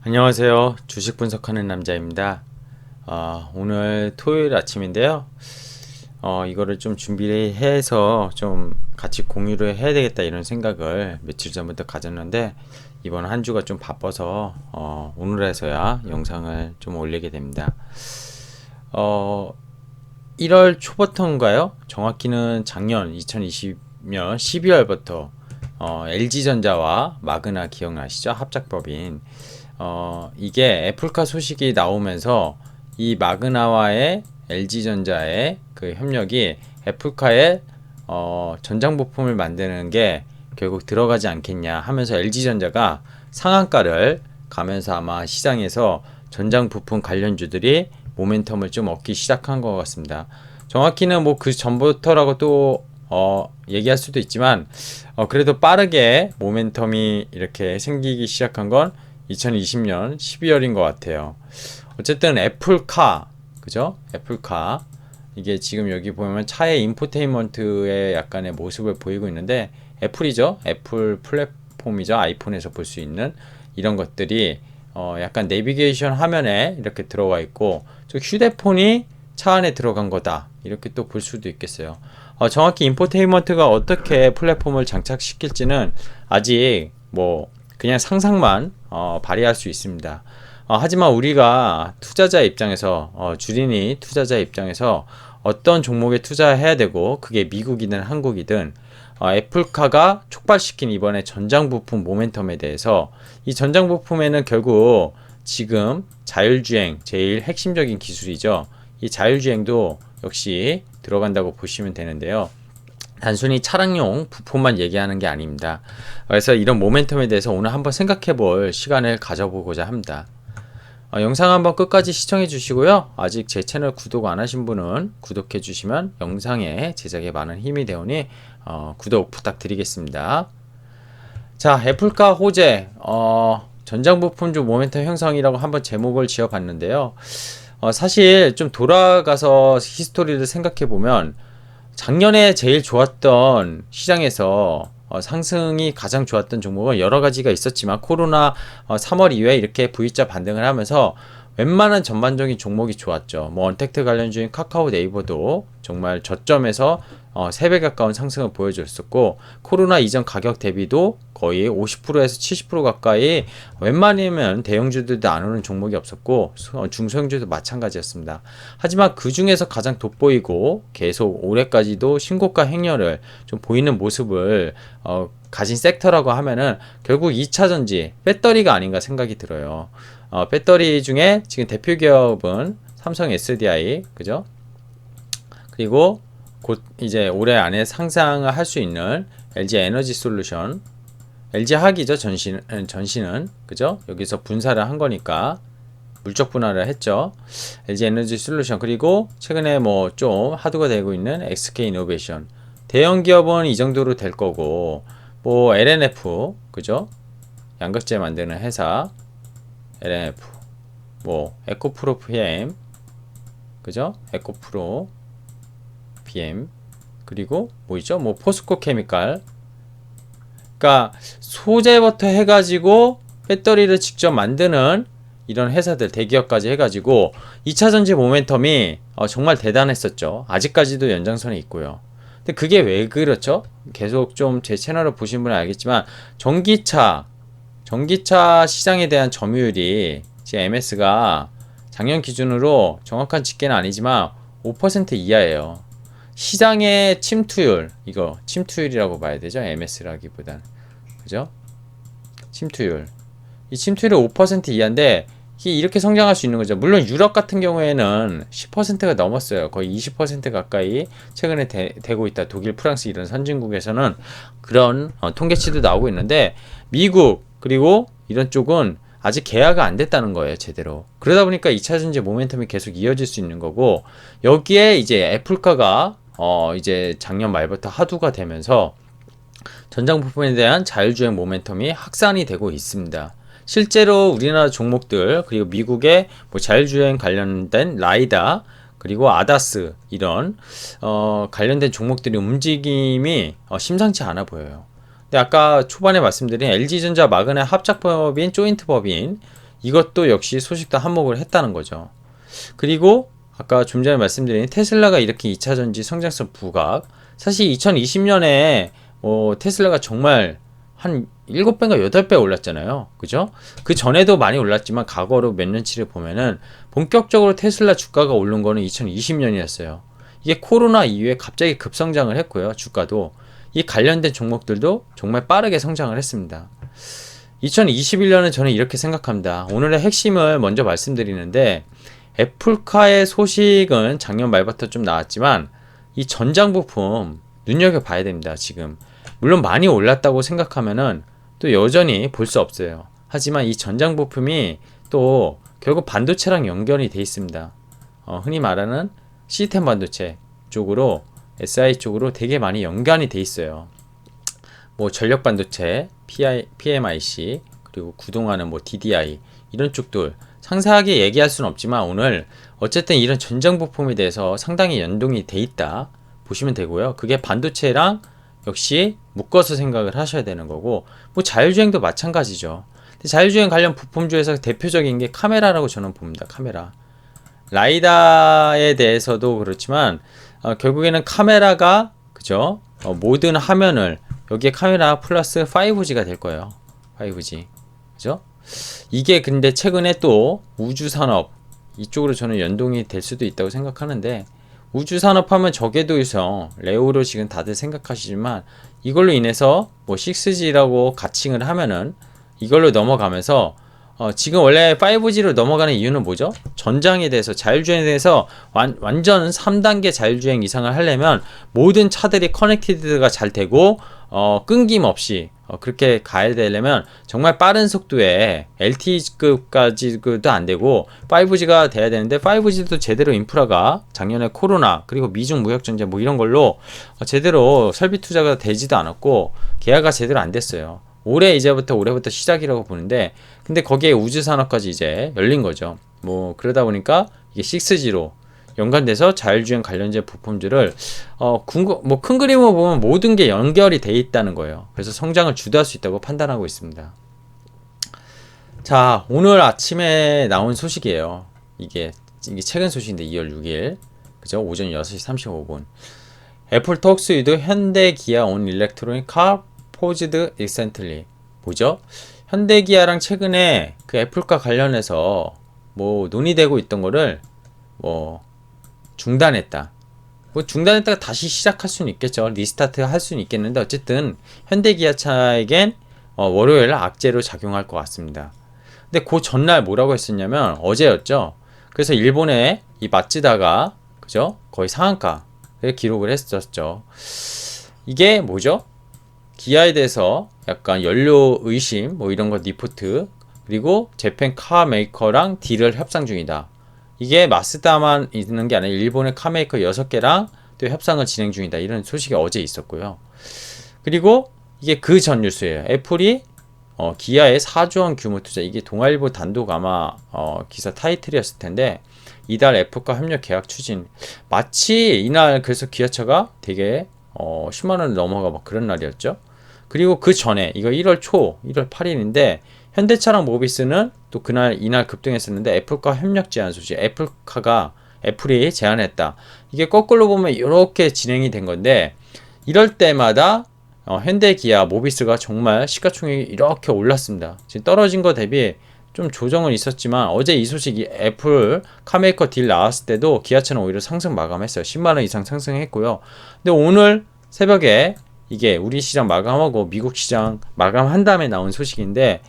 안녕하세요. 주식 분석하는 남자입니다. 오늘 토요일 아침인데요. 이거를 좀 준비해서 좀 같이 공유를 해야 되겠다 이런 생각을 며칠 전부터 가졌는데 이번 한 주가 좀 바빠서 오늘에서야 영상을 좀 올리게 됩니다. 1월 초부터인가요? 정확히는 작년 2020년 12월부터 LG전자와 마그나 기억나시죠? 합작법인 이게 애플카 소식이 나오면서 이 마그나와의 LG전자의 그 협력이 애플카의 전장 부품을 만드는 게 결국 들어가지 않겠냐 하면서 LG전자가 상한가를 가면서 아마 시장에서 전장 부품 관련주들이 모멘텀을 좀 얻기 시작한 것 같습니다. 정확히는 뭐 그 전부터라고 또 얘기할 수도 있지만 그래도 빠르게 모멘텀이 이렇게 생기기 시작한 건 2020년 12월인 것 같아요. 어쨌든 애플카, 그죠? 애플카. 이게 지금 여기 보면 차의 인포테인먼트의 약간의 모습을 보이고 있는데 애플이죠. 애플 플랫폼이죠. 아이폰에서 볼 수 있는 이런 것들이 약간 내비게이션 화면에 이렇게 들어가 있고 저 휴대폰이 차 안에 들어간 거다. 이렇게 또 볼 수도 있겠어요. 정확히 인포테인먼트가 어떻게 플랫폼을 장착시킬지는 아직 뭐 그냥 상상만 발휘할 수 있습니다. 하지만 우리가 투자자 입장에서 주린이 투자자 입장에서 어떤 종목에 투자해야 되고 그게 미국이든 한국이든 애플카가 촉발시킨 이번에 전장 부품 모멘텀에 대해서 이 전장 부품에는 결국 지금 자율주행 제일 핵심적인 기술이죠. 이 자율주행도 역시 들어간다고 보시면 되는데요. 단순히 차량용 부품만 얘기하는 게 아닙니다. 그래서 이런 모멘텀에 대해서 오늘 한번 생각해 볼 시간을 가져보고자 합니다. 영상 한번 끝까지 시청해 주시고요. 아직 제 채널 구독 안 하신 분은 구독해 주시면 영상의 제작에 많은 힘이 되오니 구독 부탁드리겠습니다. 자, 애플카 호재 전장 부품주 모멘텀 형성이라고 한번 제목을 지어 봤는데요. 사실 좀 돌아가서 히스토리를 생각해 보면 작년에 제일 좋았던 시장에서 상승이 가장 좋았던 종목은 여러 가지가 있었지만 코로나 3월 이후에 이렇게 V자 반등을 하면서 웬만한 전반적인 종목이 좋았죠. 뭐 언택트 관련주인 카카오 네이버도 정말 저점에서 3배 가까운 상승을 보여줬었고 코로나 이전 가격 대비도 거의 50%에서 70% 가까이 웬만하면 대형주들도 안 오는 종목이 없었고 중소형주도 마찬가지였습니다. 하지만 그 중에서 가장 돋보이고 계속 올해까지도 신고가 행렬을 좀 보이는 모습을 가진 섹터라고 하면은 결국 2차전지 배터리가 아닌가 생각이 들어요. 배터리 중에 지금 대표 기업은 삼성 SDI, 그죠? 그리고 곧 이제 올해 안에 상장을 할 수 있는 LG 에너지 솔루션, LG 화학이죠. 전신은 그죠? 여기서 분사를 한 거니까 물적 분할을 했죠. LG 에너지 솔루션 그리고 최근에 뭐 좀 화두가 되고 있는 SK 이노베이션. 대형 기업은 이 정도로 될 거고 뭐 LNF, 그죠? 양극재 만드는 회사 LNF, 뭐 에코프로 PM, 그죠? 에코프로 PM 그리고 뭐 있죠? 뭐 포스코 케미칼. 그러니까 소재부터 해가지고 배터리를 직접 만드는 이런 회사들 대기업까지 해가지고 2차전지 모멘텀이 정말 대단했었죠. 아직까지도 연장선에 있고요. 근데 그게 왜 그렇죠? 계속 좀 제 채널을 보신 분은 알겠지만 전기차 시장에 대한 점유율이 제 MS가 작년 기준으로 정확한 집계는 아니지만 5% 이하예요. 시장의 침투율, 이거 침투율이라고 봐야 되죠. MS라기보단. 그죠? 침투율. 이 침투율이 5% 이하인데 이렇게 성장할 수 있는 거죠. 물론 유럽 같은 경우에는 10%가 넘었어요. 거의 20% 가까이 최근에 되고 있다. 독일, 프랑스 이런 선진국에서는 그런 통계치도 나오고 있는데 미국 그리고 이런 쪽은 아직 계약가 안 됐다는 거예요. 제대로. 그러다 보니까 2차전지 모멘텀이 계속 이어질 수 있는 거고 여기에 이제 애플카가 이제 작년 말부터 하두가 되면서 전장 부품에 대한 자율주행 모멘텀이 확산이 되고 있습니다. 실제로 우리나라 종목들 그리고 미국의 뭐 자율주행 관련된 라이다 그리고 아다스 이런 관련된 종목들의 움직임이 심상치 않아 보여요. 근데 아까 초반에 말씀드린 LG전자 마그네 합작법인 조인트 법인 이것도 역시 소식도 한몫을 했다는 거죠. 그리고 아까 좀 전에 말씀드린 테슬라가 이렇게 2차 전지 성장성 부각, 사실 2020년에 테슬라가 정말 한 7배인가 8배 올랐잖아요. 그죠? 그 전에도 많이 올랐지만 과거로 몇 년치를 보면은 본격적으로 테슬라 주가가 오른 거는 2020년이었어요. 이게 코로나 이후에 갑자기 급성장을 했고요. 주가도 이 관련된 종목들도 정말 빠르게 성장을 했습니다. 2021년은 저는 이렇게 생각합니다. 오늘의 핵심을 먼저 말씀드리는데, 애플카의 소식은 작년 말부터 좀 나왔지만 이 전장 부품 눈여겨봐야 됩니다. 지금 물론 많이 올랐다고 생각하면은 또 여전히 볼 수 없어요. 하지만 이 전장 부품이 또 결국 반도체랑 연결이 돼 있습니다. 흔히 말하는 시스템 반도체 쪽으로, SI 쪽으로 되게 많이 연관이 돼 있어요. 뭐 전력 반도체, PMIC, 그리고 구동하는 뭐 DDI 이런 쪽들 상세하게 얘기할 수는 없지만 오늘 어쨌든 이런 전장 부품에 대해서 상당히 연동이 돼 있다 보시면 되고요. 그게 반도체랑 역시 묶어서 생각을 하셔야 되는 거고, 뭐 자율주행도 마찬가지죠. 근데 자율주행 관련 부품 중에서 대표적인 게 카메라라고 저는 봅니다. 카메라. 라이다에 대해서도 그렇지만 결국에는 카메라가 그죠? 모든 화면을 여기에 카메라 플러스 5G가 될 거예요. 5G. 그죠? 이게 근데 최근에 또 우주산업 이쪽으로 저는 연동이 될 수도 있다고 생각하는데, 우주산업 하면 저궤도유성 레오로 지금 다들 생각하시지만 이걸로 인해서 뭐 6G라고 가칭을 하면은 이걸로 넘어가면서 지금 원래 5G로 넘어가는 이유는 뭐죠? 전장에 대해서, 자율주행에 대해서 완전 3단계 자율주행 이상을 하려면 모든 차들이 커넥티드가 잘 되고 끊김없이 그렇게 가야 되려면 정말 빠른 속도에 LTE급까지도 안 되고 5G가 돼야 되는데, 5G도 제대로 인프라가 작년에 코로나 그리고 미중 무역 전쟁 뭐 이런 걸로 제대로 설비 투자가 되지도 않았고 계약가 제대로 안 됐어요. 올해부터 시작이라고 보는데, 근데 거기에 우주산업까지 이제 열린 거죠. 뭐 그러다 보니까 이게 6G로 연관돼서 자율주행 관련된 부품들을 뭐 큰 그림을 보면 모든 게 연결이 돼 있다는 거예요. 그래서 성장을 주도할 수 있다고 판단하고 있습니다. 자, 오늘 아침에 나온 소식이에요. 이게 최근 소식인데 2월 6일 그죠? 오전 6시 35분. 애플 톡스 위드 현대 기아 온 일렉트로닉 카 포즈드 리센틀리. 뭐죠? 현대 기아랑 최근에 그 애플카 관련해서 뭐 논의되고 있던 거를 뭐 중단했다. 뭐 중단했다가 다시 시작할 수는 있겠죠. 리스타트 할 수는 있겠는데, 어쨌든 현대기아차에겐 월요일 악재로 작용할 것 같습니다. 근데 그 전날 뭐라고 했었냐면 어제였죠. 그래서 일본의 이 마츠다가 그죠? 거의 상한가를 기록을 했었죠. 이게 뭐죠? 기아에 대해서 약간 연료 의심 뭐 이런 거 리포트, 그리고 재팬 카 메이커랑 딜을 협상 중이다. 이게 마쓰다만 있는 게 아니라 일본의 카메이커 6개랑 또 협상을 진행 중이다. 이런 소식이 어제 있었고요. 그리고 이게 그 전 뉴스예요. 애플이 기아에 4조 원 규모 투자. 이게 동아일보 단독 아마 기사 타이틀이었을 텐데, 이달 애플과 협력 계약 추진. 마치 이날 그래서 기아차가 되게 10만 원을 넘어가 막 그런 날이었죠. 그리고 그 전에 이거 1월 8일인데 현대차랑 모비스는 또 이날 급등했었는데 애플과 협력 제안 소식. 애플이 제안했다. 이게 거꾸로 보면 이렇게 진행이 된 건데, 이럴 때마다 현대, 기아, 모비스가 정말 시가총액이 이렇게 올랐습니다. 지금 떨어진 거 대비 좀 조정은 있었지만 어제 이 소식이 애플 카메이커 딜 나왔을 때도 기아차는 오히려 상승 마감했어요. 10만원 이상 상승했고요. 근데 오늘 새벽에 이게 우리 시장 마감하고 미국 시장 마감한 다음에 나온 소식인데,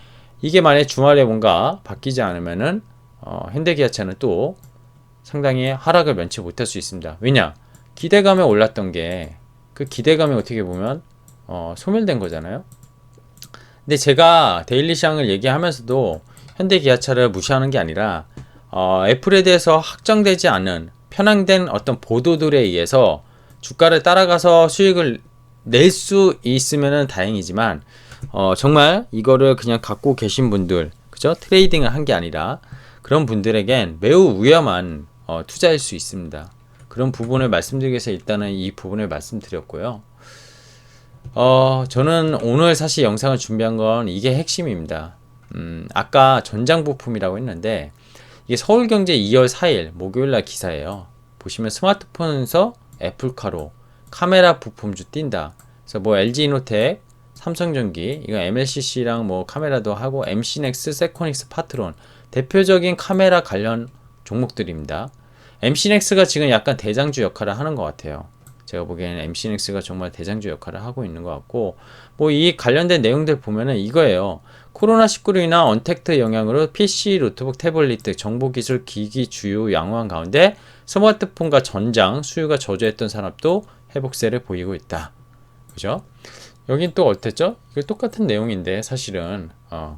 이게 만약에 주말에 뭔가 바뀌지 않으면은 현대기아차는 또 상당히 하락을 면치 못할 수 있습니다. 왜냐? 기대감에 올랐던 게 그 기대감이 어떻게 보면 소멸된 거잖아요. 근데 제가 데일리 시장을 얘기하면서도 현대기아차를 무시하는 게 아니라 애플에 대해서 확정되지 않은 편향된 어떤 보도들에 의해서 주가를 따라가서 수익을 낼 수 있으면 다행이지만 정말 이거를 그냥 갖고 계신 분들, 그죠? 트레이딩을 한 게 아니라 그런 분들에겐 매우 위험한 투자일 수 있습니다. 그런 부분을 말씀드리기 위해서 일단은 이 부분을 말씀드렸고요. 저는 오늘 사실 영상을 준비한 건 이게 핵심입니다. 아까 전장 부품이라고 했는데 이게 서울경제 2월 4일 목요일날 기사예요. 보시면 스마트폰에서 애플카로 카메라 부품주 뛴다. 그래서 뭐 LG이노텍, 삼성전기, 이거 MLCC랑 뭐 카메라도 하고 MC넥스, 세코닉스, 파트론 대표적인 카메라 관련 종목들입니다. MC넥스가 지금 약간 대장주 역할을 하는 것 같아요. 제가 보기에는 MC넥스가 정말 대장주 역할을 하고 있는 것 같고, 뭐 이 관련된 내용들 보면은 이거예요. 코로나19로 인한 언택트 영향으로 PC, 노트북, 태블릿 등 정보기술 기기 주요 양호한 가운데 스마트폰과 전장 수요가 저조했던 산업도 회복세를 보이고 있다. 그죠? 여긴 또 어땠죠? 이거 똑같은 내용인데 사실은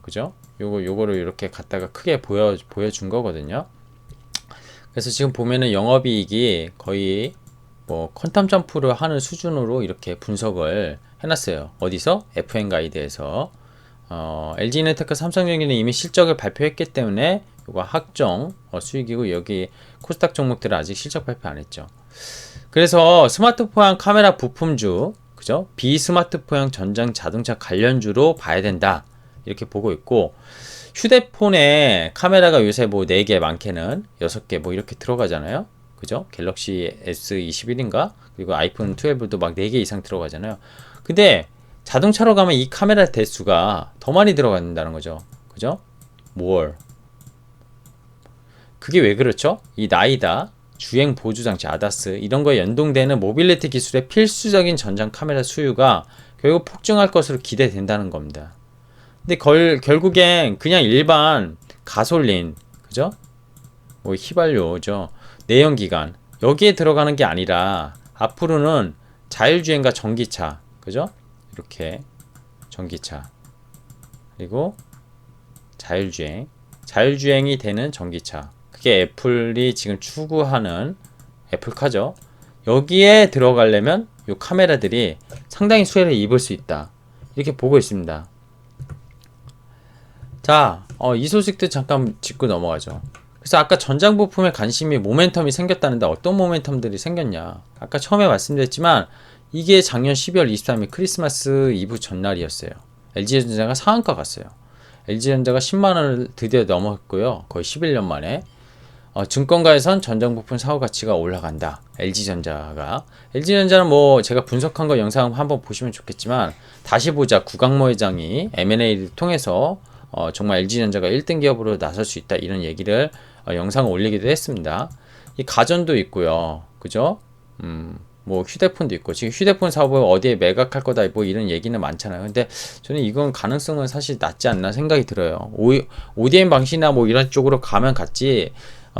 그죠? 요거를 이렇게 갖다가 크게 보여준 거거든요. 그래서 지금 보면은 영업이익이 거의 뭐 퀀텀 점프를 하는 수준으로 이렇게 분석을 해놨어요. 어디서? FN 가이드에서. LG에너텍과 삼성전기는 이미 실적을 발표했기 때문에 이거 확정 수익이고, 여기 코스닥 종목들은 아직 실적 발표 안 했죠. 그래서 스마트폰형 카메라 부품주, 그죠? 비스마트폰형 전장 자동차 관련주로 봐야 된다, 이렇게 보고 있고, 휴대폰에 카메라가 요새 뭐 4개, 많게는 6개 뭐 이렇게 들어가잖아요. 그죠? 갤럭시 S21인가? 그리고 아이폰 12도 막 4개 이상 들어가잖아요. 근데 자동차로 가면 이 카메라 대수가 더 많이 들어간다는 거죠. 그죠? 뭘? 그게 왜 그렇죠? 이 나이다, 주행 보조 장치 아다스 이런 거에 연동되는 모빌리티 기술의 필수적인 전장 카메라 수요가 결국 폭증할 것으로 기대된다는 겁니다. 근데 결국엔 그냥 일반 가솔린, 그죠? 뭐 휘발유죠. 내연기관 여기에 들어가는 게 아니라 앞으로는 자율주행과 전기차, 그죠? 이렇게 전기차, 그리고 자율주행이 되는 전기차, 그게 애플이 지금 추구하는 애플카죠. 여기에 들어가려면 이 카메라들이 상당히 수혜를 입을 수 있다, 이렇게 보고 있습니다. 자, 이 소식도 잠깐 짚고 넘어가죠. 그래서 아까 전장 부품에 관심이, 모멘텀이 생겼다는데 어떤 모멘텀들이 생겼냐? 아까 처음에 말씀드렸지만 이게 작년 12월 23일 크리스마스 이브 전날이었어요. LG전자가 상한가 갔어요. LG전자가 10만원을 드디어 넘었고요. 거의 11년 만에. 증권가에선 전장 부품 사후 가치가 올라간다. LG전자는 뭐 제가 분석한 거 영상 한번 보시면 좋겠지만, 다시 보자 구강모 회장이 M&A를 통해서 정말 LG전자가 1등 기업으로 나설 수 있다, 이런 얘기를 영상을 올리기도 했습니다. 이 가전도 있고요. 그죠? 뭐 휴대폰도 있고, 지금 휴대폰 사업을 어디에 매각할 거다, 뭐 이런 얘기는 많잖아요. 근데 저는 이건 가능성은 사실 낮지 않나 생각이 들어요. ODM 방식이나 뭐 이런 쪽으로 가면 갔지,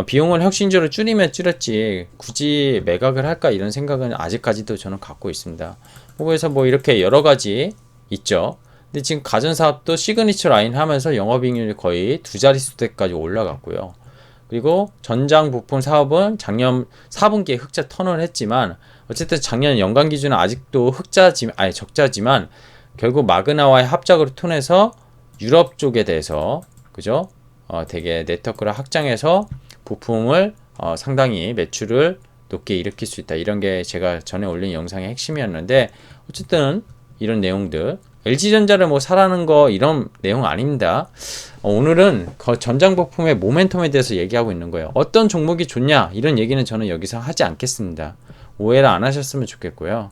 비용을 혁신적으로 줄이면 줄였지 굳이 매각을 할까, 이런 생각은 아직까지도 저는 갖고 있습니다. 그래서 뭐 이렇게 여러 가지 있죠. 근데 지금 가전사업도 시그니처 라인 하면서 영업이익률이 거의 2자릿수대까지 올라갔고요. 그리고 전장 부품 사업은 작년 4분기에 흑자 턴을 했지만, 어쨌든 작년 연간 기준은 아직도 적자지만 결국 마그나와의 합작으로 통해서 유럽 쪽에 대해서, 그죠? 되게 네트워크를 확장해서 부품을 상당히 매출을 높게 일으킬 수 있다, 이런 게 제가 전에 올린 영상의 핵심이었는데, 어쨌든 이런 내용들, LG전자를 뭐 사라는 거 이런 내용 아닙니다. 오늘은 전장 부품의 모멘텀에 대해서 얘기하고 있는 거예요. 어떤 종목이 좋냐, 이런 얘기는 저는 여기서 하지 않겠습니다. 오해를 안 하셨으면 좋겠고요.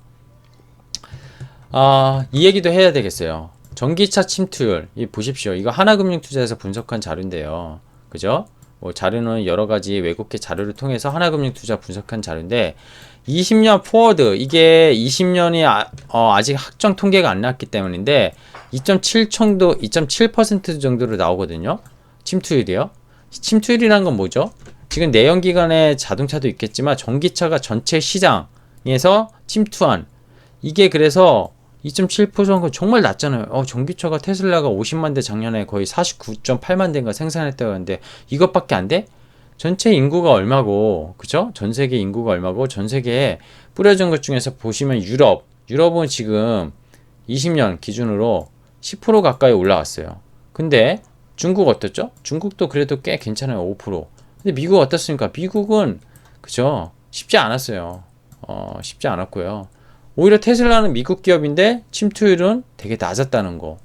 이 얘기도 해야 되겠어요. 전기차 침투율, 이 보십시오. 이거 하나금융투자에서 분석한 자료인데요. 그죠? 뭐 자료는 여러 가지 외국계 자료를 통해서 하나금융투자 분석한 자료인데, 20년 포워드, 이게 20년이 아직 확정 통계가 안 나왔기 때문인데 2.7% 정도로 나오거든요. 침투율이요. 침투율이란 건 뭐죠? 지금 내연기관의 자동차도 있겠지만 전기차가 전체 시장에서 침투한, 이게 그래서 2.7%는 정말 낮잖아요. 전기차가 테슬라가 50만 대 작년에 거의 49.8만 대인가 생산했다고 하는데 이것밖에 안 돼? 전체 인구가 얼마고, 그죠? 전 세계 인구가 얼마고, 전 세계에 뿌려진 것 중에서 보시면 유럽은 지금 20년 기준으로 10% 가까이 올라왔어요. 근데 중국 어떻죠? 중국도 그래도 꽤 괜찮아요. 5%. 근데 미국 어떻습니까? 미국은, 그죠? 쉽지 않았어요. 쉽지 않았고요. 오히려 테슬라는 미국 기업인데 침투율은 되게 낮았다는 거.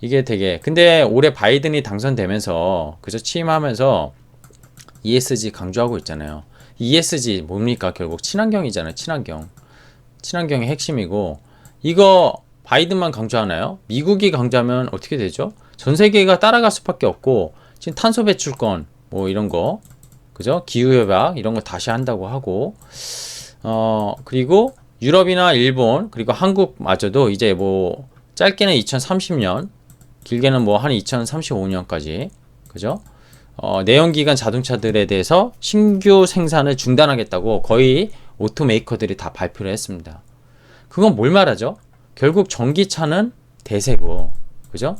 이게 되게 근데 올해 바이든이 당선되면서 그저 취임하면서 ESG 강조하고 있잖아요. ESG 뭡니까? 결국 친환경이잖아요. 친환경의 핵심이고 이거 바이든만 강조하나요? 미국이 강조하면 어떻게 되죠? 전 세계가 따라갈 수밖에 없고 지금 탄소 배출권 뭐 이런 거 그죠? 기후협약 이런 거 다시 한다고 하고 그리고 유럽이나 일본 그리고 한국마저도 이제 뭐 짧게는 2030년 길게는 뭐 한 2035년까지 그죠? 내연기관 자동차들에 대해서 신규 생산을 중단하겠다고 거의 오토메이커들이 다 발표를 했습니다. 그건 뭘 말하죠? 결국 전기차는 대세고, 그죠?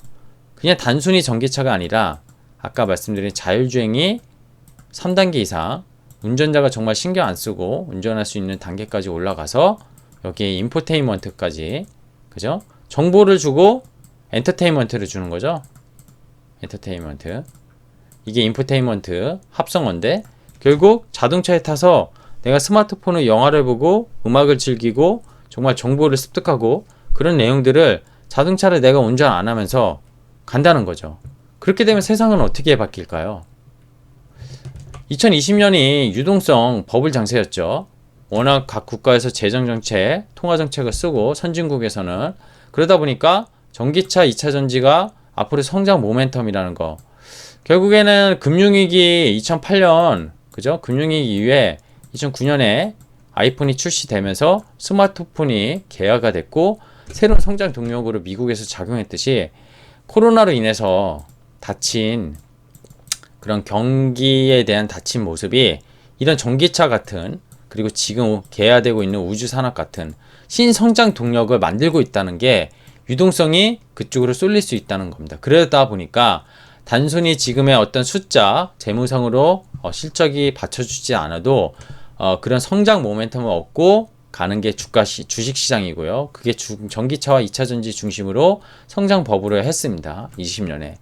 그냥 단순히 전기차가 아니라 아까 말씀드린 자율주행이 3단계 이상 운전자가 정말 신경 안 쓰고 운전할 수 있는 단계까지 올라가서 여기에 인포테인먼트까지 그죠? 정보를 주고 엔터테인먼트를 주는 거죠. 엔터테인먼트. 이게 인포테인먼트 합성어인데 결국 자동차에 타서 내가 스마트폰으로 영화를 보고 음악을 즐기고 정말 정보를 습득하고 그런 내용들을 자동차를 내가 운전 안 하면서 간다는 거죠. 그렇게 되면 세상은 어떻게 바뀔까요? 2020년이 유동성 버블 장세였죠. 워낙 각 국가에서 재정정책, 통화정책을 쓰고 선진국에서는 그러다 보니까 전기차 2차 전지가 앞으로 성장 모멘텀이라는 거. 결국에는 금융위기 2008년 그죠? 금융위기 이후에 2009년에 아이폰이 출시되면서 스마트폰이 개화가 됐고 새로운 성장 동력으로 미국에서 작용했듯이 코로나로 인해서 닫힌 그런 경기에 대한 닫힌 모습이 이런 전기차 같은 그리고 지금 개화되고 있는 우주산업 같은 신성장 동력을 만들고 있다는 게 유동성이 그쪽으로 쏠릴 수 있다는 겁니다. 그러다 보니까 단순히 지금의 어떤 숫자, 재무상으로 실적이 받쳐주지 않아도 그런 성장 모멘텀을 얻고 가는 게 주식시장이고요. 그게 전기차와 2차전지 중심으로 성장 버블을 했습니다. 20년에.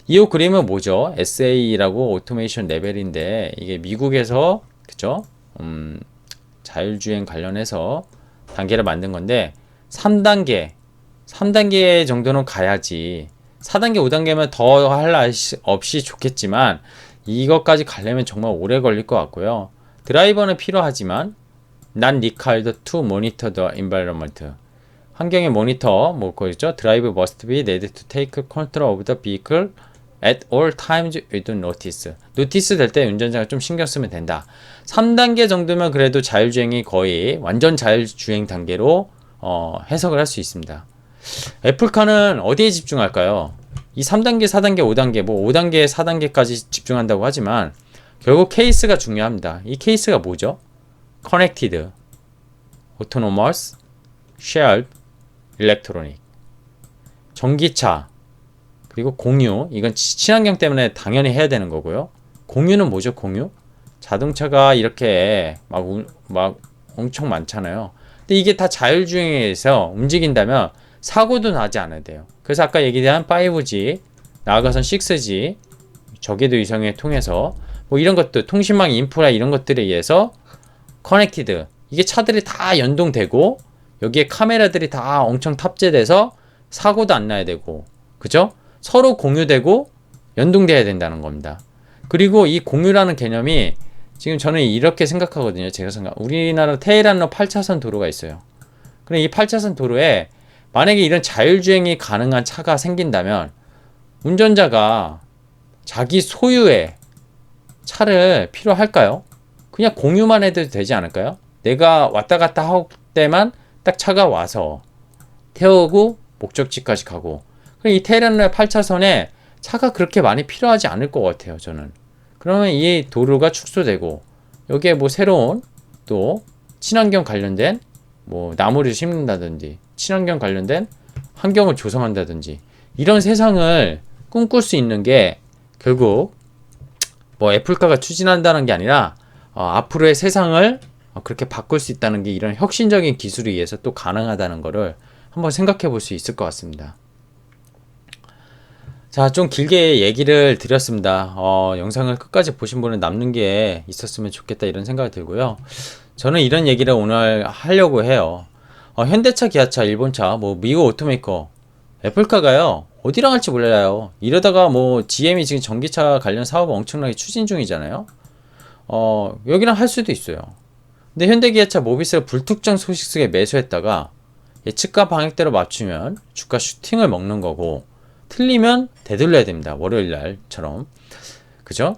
이 그림은 뭐죠? SA라고 오토메이션 레벨인데 이게 미국에서 그죠? 자율주행 관련해서 단계를 만든 건데 3단계 정도는 가야지 4단계, 5단계면 더 할 날 없이 좋겠지만 이것까지 가려면 정말 오래 걸릴 것 같고요. 드라이버는 필요하지만 not required to monitor the environment. 환경의 모니터 뭐 그거죠. Driver must be ready to take control of the vehicle at all times with notice. 노티스 될 때 운전자가 좀 신경 쓰면 된다. 3단계 정도면 그래도 자율주행이 거의 완전 자율주행 단계로 해석을 할 수 있습니다. 애플카는 어디에 집중할까요? 이 3단계, 4단계, 5단계, 뭐 5단계, 4단계까지 집중한다고 하지만 결국 케이스가 중요합니다. 이 케이스가 뭐죠? Connected, Autonomous, Shared, Electronic. 전기차, 그리고 공유. 이건 친환경 때문에 당연히 해야 되는 거고요. 공유는 뭐죠? 공유? 자동차가 이렇게 막 엄청 많잖아요. 근데 이게 다 자율주행에서 움직인다면 사고도 나지 않아야 돼요. 그래서 아까 얘기한 5G, 나아가선 6G, 저궤도 위성을 통해서 뭐 이런 것들, 통신망 인프라 이런 것들에 의해서 커넥티드, 이게 차들이 다 연동되고 여기에 카메라들이 다 엄청 탑재돼서 사고도 안 나야 되고 그죠? 서로 공유되고 연동돼야 된다는 겁니다. 그리고 이 공유라는 개념이 지금 저는 이렇게 생각하거든요. 제가 우리나라 테헤란로 8차선 도로가 있어요. 그럼 이 8차선 도로에 만약에 이런 자율주행이 가능한 차가 생긴다면 운전자가 자기 소유의 차를 필요할까요? 그냥 공유만 해도 되지 않을까요? 내가 왔다 갔다 할 때만 딱 차가 와서 태우고 목적지까지 가고 이 테헤란로 8차선에 차가 그렇게 많이 필요하지 않을 것 같아요. 저는. 그러면 이 도로가 축소되고 여기에 뭐 새로운 또 친환경 관련된 뭐 나무를 심는다든지 친환경 관련된 환경을 조성한다든지 이런 세상을 꿈꿀 수 있는 게 결국 뭐 애플카가 추진한다는 게 아니라 앞으로의 세상을 그렇게 바꿀 수 있다는 게 이런 혁신적인 기술에 의해서 또 가능하다는 거를 한번 생각해 볼 수 있을 것 같습니다. 자, 좀 길게 얘기를 드렸습니다. 영상을 끝까지 보신 분은 남는 게 있었으면 좋겠다 이런 생각이 들고요. 저는 이런 얘기를 오늘 하려고 해요. 현대차, 기아차, 일본차, 뭐 미국 오토메이커, 애플카가요. 어디랑 할지 몰라요. 이러다가 뭐 GM이 지금 전기차 관련 사업을 엄청나게 추진 중이잖아요. 여기랑 할 수도 있어요. 근데 현대기아차 모비스가 불특정 소식 속에 매수했다가 예측과 방역대로 맞추면 주가 슈팅을 먹는 거고, 틀리면 되돌려야 됩니다. 월요일 날처럼. 그죠?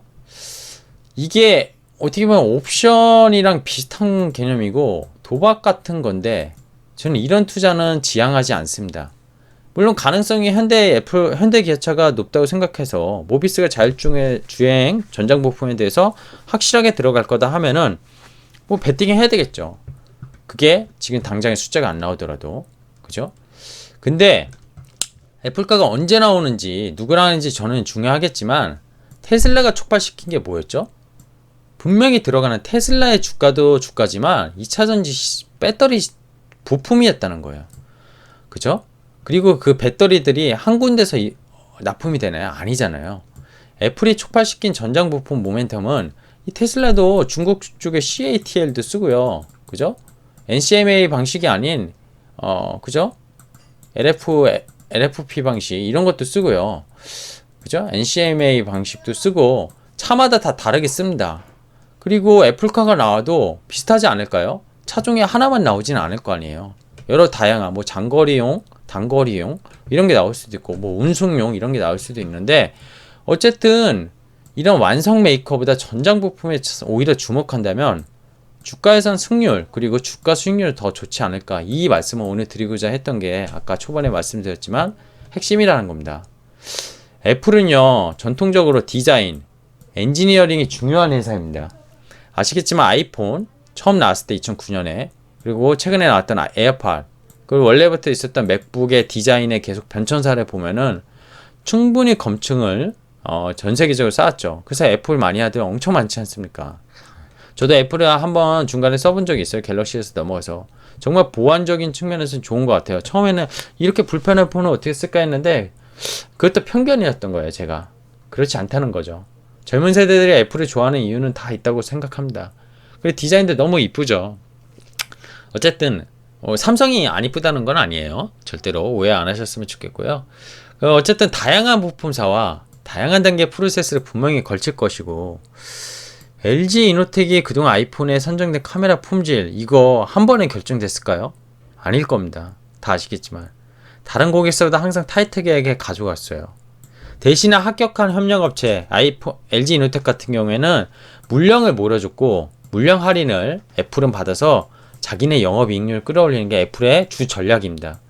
이게 어떻게 보면 옵션이랑 비슷한 개념이고 도박 같은 건데, 저는 이런 투자는 지향하지 않습니다. 물론 가능성이 현대기아차가 높다고 생각해서 모비스가 자율주행 전장 부품에 대해서 확실하게 들어갈 거다 하면은 뭐 베팅을 해야 되겠죠. 그게 지금 당장의 숫자가 안 나오더라도. 그죠? 근데 애플가가 언제 나오는지 누구랑 하는지 저는 중요하겠지만, 테슬라가 촉발시킨 게 뭐였죠? 분명히 들어가는 테슬라의 주가도 주가지만 2차전지 배터리 부품이었다는 거예요. 그죠? 그리고 그 배터리들이 한 군데서 납품이 되나요? 아니잖아요. 애플이 촉발시킨 전장 부품 모멘텀은 이 테슬라도 중국 쪽에 CATL도 쓰고요. 그죠? NCMA 방식이 아닌 그죠? LFP 방식 이런 것도 쓰고요. 그죠? NCMA 방식도 쓰고 차마다 다 다르게 씁니다. 그리고 애플카가 나와도 비슷하지 않을까요? 차종에 하나만 나오지는 않을 거 아니에요. 여러 다양한 뭐 장거리용, 단거리용 이런 게 나올 수도 있고 뭐 운송용 이런 게 나올 수도 있는데, 어쨌든 이런 완성 메이커보다 전장 부품에 오히려 주목한다면 주가에선 승률 그리고 주가 수익률이 더 좋지 않을까, 이 말씀을 오늘 드리고자 했던 게 아까 초반에 말씀드렸지만 핵심이라는 겁니다. 애플은요 전통적으로 디자인, 엔지니어링이 중요한 회사입니다. 아시겠지만 아이폰 처음 나왔을 때 2009년에, 그리고 최근에 나왔던 에어팟, 그리고 원래부터 있었던 맥북의 디자인의 계속 변천사를 보면은 충분히 검증을 전 세계적으로 쌓았죠. 그래서 애플 마니아들 엄청 많지 않습니까? 저도 애플을 한번 중간에 써본 적이 있어요. 갤럭시에서 넘어가서. 정말 보안적인 측면에서는 좋은 것 같아요. 처음에는 이렇게 불편한 폰을 어떻게 쓸까 했는데 그것도 편견이었던 거예요. 제가. 그렇지 않다는 거죠. 젊은 세대들이 애플을 좋아하는 이유는 다 있다고 생각합니다. 그리고 디자인도 너무 이쁘죠. 어쨌든 삼성이 안 이쁘다는 건 아니에요. 절대로 오해 안 하셨으면 좋겠고요. 어쨌든 다양한 부품사와 다양한 단계의 프로세스를 분명히 걸칠 것이고, LG 이노텍이 그동안 아이폰에 선정된 카메라 품질, 이거 한 번에 결정됐을까요? 아닐 겁니다. 다 아시겠지만 다른 고객사보다 항상 타이트하게 가져갔어요. 대신에 합격한 협력업체 LG 이노텍 같은 경우에는 물량을 몰아줬고, 물량 할인을 애플은 받아서 자기네 영업이익률을 끌어올리는 게 애플의 주 전략입니다.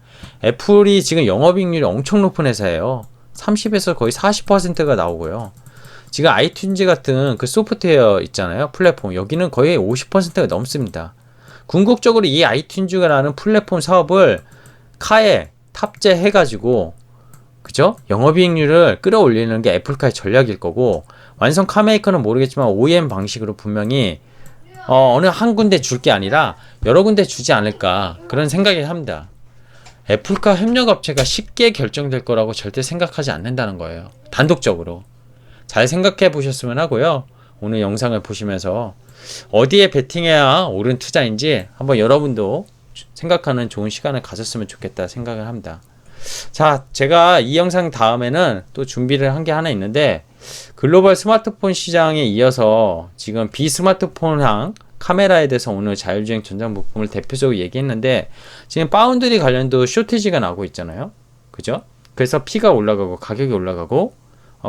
애플이 지금 영업이익률이 엄청 높은 회사예요. 30에서 거의 40%가 나오고요. 지금 아이튠즈 같은 그 소프트웨어 있잖아요. 플랫폼. 여기는 거의 50%가 넘습니다. 궁극적으로 이 아이튠즈라는 플랫폼 사업을 카에 탑재해가지고, 그죠? 영업이익률을 끌어올리는 게 애플카의 전략일 거고, 완성 카메이커는 모르겠지만 OEM 방식으로 분명히 어느 한 군데 줄 게 아니라 여러 군데 주지 않을까, 그런 생각이 합니다. 애플카 협력업체가 쉽게 결정될 거라고 절대 생각하지 않는다는 거예요. 단독적으로. 잘 생각해 보셨으면 하고요. 오늘 영상을 보시면서 어디에 베팅해야 옳은 투자인지 한번 여러분도 생각하는 좋은 시간을 가졌으면 좋겠다 생각을 합니다. 자, 제가 이 영상 다음에는 또 준비를 한 게 하나 있는데, 글로벌 스마트폰 시장에 이어서 지금 비스마트폰향 카메라에 대해서 오늘 자율주행 전장 부품을 대표적으로 얘기했는데, 지금 파운드리 관련도 쇼티지가 나오고 있잖아요. 그죠? 그래서 피가 올라가고 가격이 올라가고,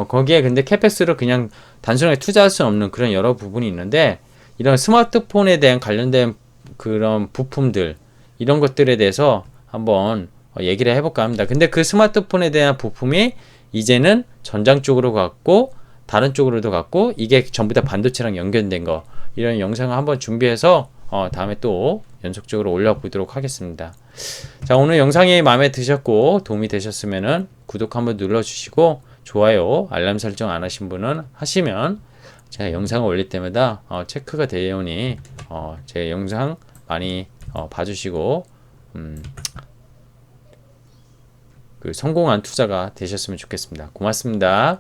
거기에 근데 캐펙스를 그냥 단순하게 투자할 수 없는 그런 여러 부분이 있는데, 이런 스마트폰에 대한 관련된 그런 부품들, 이런 것들에 대해서 한번 얘기를 해볼까 합니다. 근데 그 스마트폰에 대한 부품이 이제는 전장 쪽으로 갔고 다른 쪽으로도 갔고, 이게 전부 다 반도체랑 연결된 거, 이런 영상을 한번 준비해서 다음에 또 연속적으로 올려보도록 하겠습니다. 자, 오늘 영상이 마음에 드셨고 도움이 되셨으면은 구독 한번 눌러주시고, 좋아요, 알람 설정 안 하신 분은 하시면 제가 영상을 올릴 때마다 체크가 되오니 제 영상 많이 봐주시고 그 성공한 투자가 되셨으면 좋겠습니다. 고맙습니다.